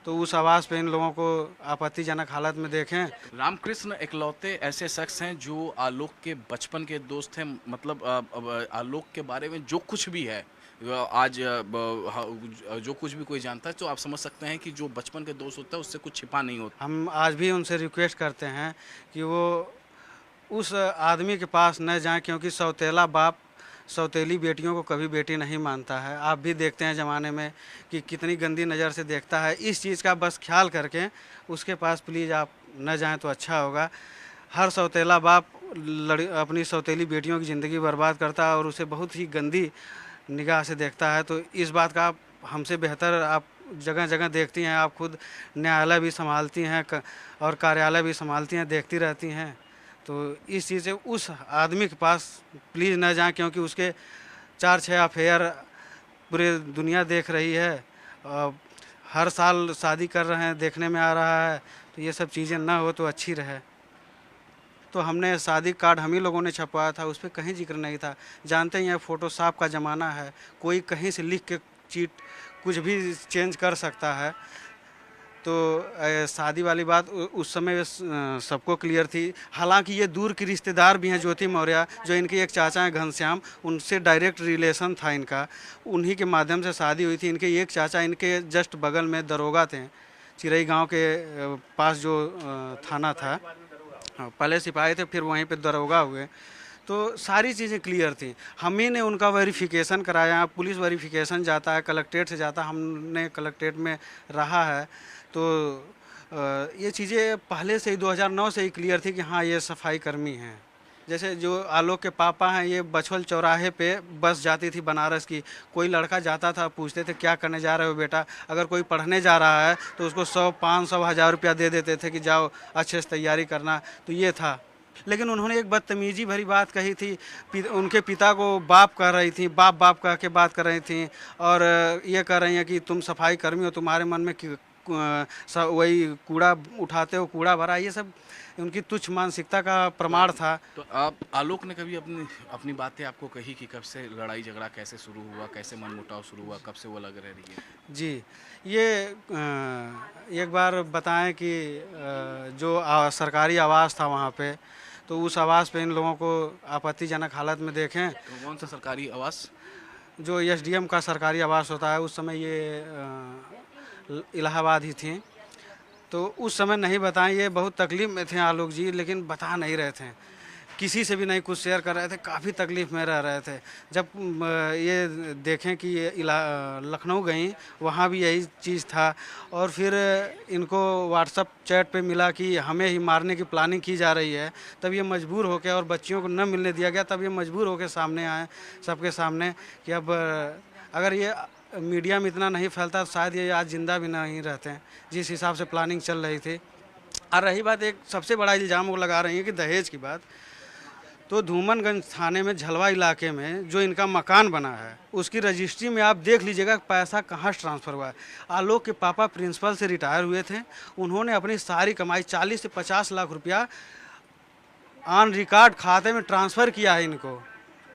तो उस आवास पे इन लोगों को आपत्तिजनक हालत में देखें। रामकृष्ण इकलौते ऐसे शख्स हैं जो आलोक के बचपन के दोस्त हैं। मतलब आलोक के बारे में जो कुछ भी है आज जो कुछ भी कोई जानता है, तो आप समझ सकते हैं कि जो बचपन के दोस्त होता है उससे कुछ छिपा नहीं होता। हम आज भी उनसे रिक्वेस्ट करते हैं कि वो उस आदमी के पास न जाएं, क्योंकि सौतेला बाप सौतेली बेटियों को कभी बेटी नहीं मानता है। आप भी देखते हैं ज़माने में कि कितनी गंदी नज़र से देखता है। इस चीज़ का बस ख्याल करके उसके पास प्लीज़ आप न जाएं तो अच्छा होगा। हर सौतेला बाप अपनी सौतेली बेटियों की ज़िंदगी बर्बाद करता है और उसे बहुत ही गंदी निगाह से देखता है। तो इस बात का आप हमसे बेहतर आप जगह जगह देखती हैं, आप खुद न्यायालय भी संभालती हैं और कार्यालय भी संभालती हैं, देखती रहती हैं। तो इस चीज़ से उस आदमी के पास प्लीज़ न जाएं, क्योंकि उसके 4-6 अफेयर पूरे दुनिया देख रही है। हर साल शादी कर रहे हैं, देखने में आ रहा है। तो ये सब चीज़ें ना हो तो अच्छी रहे। तो हमने शादी कार्ड हम ही लोगों ने छपवाया था, उस पर कहीं जिक्र नहीं था। जानते ही हैं फ़ोटोशॉप का ज़माना है, कोई कहीं से लिख के चीट कुछ भी चेंज कर सकता है। तो शादी वाली बात उस समय सबको क्लियर थी। हालांकि ये दूर की रिश्तेदार भी हैं, ज्योति मौर्य जो इनके एक चाचा हैं घनश्याम, उनसे डायरेक्ट रिलेशन था इनका। उन्हीं के माध्यम से शादी हुई थी। इनके एक चाचा इनके जस्ट बगल में दरोगा थे, चिरई गांव के पास जो थाना था। हाँ, पहले सिपाही थे, फिर वहीं पे दरोगा हुए। तो सारी चीज़ें क्लियर थी। हम ही ने उनका वेरिफिकेशन कराया। पुलिस वेरिफिकेशन जाता है, कलेक्ट्रेट से जाता है, हमने कलेक्ट्रेट में रहा है। तो ये चीज़ें पहले से ही 2009 से ही क्लियर थी कि हाँ ये सफाई कर्मी हैं। जैसे जो आलोक के पापा हैं, ये बछवल चौराहे पे बस जाती थी बनारस की। कोई लड़का जाता था, पूछते थे क्या करने जा रहे हो बेटा। अगर कोई पढ़ने जा रहा है तो उसको 100, 500, 1000 रुपया दे देते थे कि जाओ अच्छे से तैयारी करना। तो ये था। लेकिन उन्होंने एक बदतमीजी भरी बात कही थी। उनके पिता को बाप कह रही थी, बाप बाप कह के बात कर रही थी। और ये कह रही हैं कि तुम सफाई कर्मी हो, तुम्हारे मन में वही कूड़ा उठाते हो, कूड़ा भरा। ये सब उनकी तुच्छ मानसिकता का प्रमाण था। तो आप आलोक ने कभी अपनी अपनी बातें आपको कही कि कब से लड़ाई झगड़ा कैसे शुरू हुआ, कैसे मनमुटाव शुरू हुआ, कब से वो लग रह रही है? जी, ये एक बार बताएं कि जो सरकारी आवास था वहाँ पे, तो उस आवास पे इन लोगों को आपत्तिजनक हालत में देखें। तो कौन सा सरकारी आवास? जो एसडीएम का सरकारी आवास होता है, उस समय ये इलाहाबाद ही थी। तो उस समय नहीं बताएं, ये बहुत तकलीफ़ में थे आलोक जी, लेकिन बता नहीं रहे थे, किसी से भी नहीं कुछ शेयर कर रहे थे, काफ़ी तकलीफ़ में रह रहे थे। जब ये देखें कि ये लखनऊ गई, वहाँ भी यही चीज़ था। और फिर इनको व्हाट्सअप चैट पे मिला कि हमें ही मारने की प्लानिंग की जा रही है। तब ये मजबूर होकर, और बच्चियों को न मिलने दिया गया, तब ये मजबूर होकर सामने आए सबके सामने कि अब अगर ये मीडिया में इतना नहीं फैलता तो शायद ये आज ज़िंदा भी नहीं रहते, जिस हिसाब से प्लानिंग चल रही थी। और रही बात, एक सबसे बड़ा इल्ज़ाम वो लगा रही है कि दहेज की बात। तो धूमनगंज थाने में झलवा इलाके में जो इनका मकान बना है, उसकी रजिस्ट्री में आप देख लीजिएगा पैसा कहाँ से ट्रांसफ़र हुआ है। आलोक के पापा प्रिंसिपल से रिटायर हुए थे। उन्होंने अपनी सारी कमाई 40 से 50 लाख रुपया ऑन रिकॉर्ड खाते में ट्रांसफ़र किया है इनको।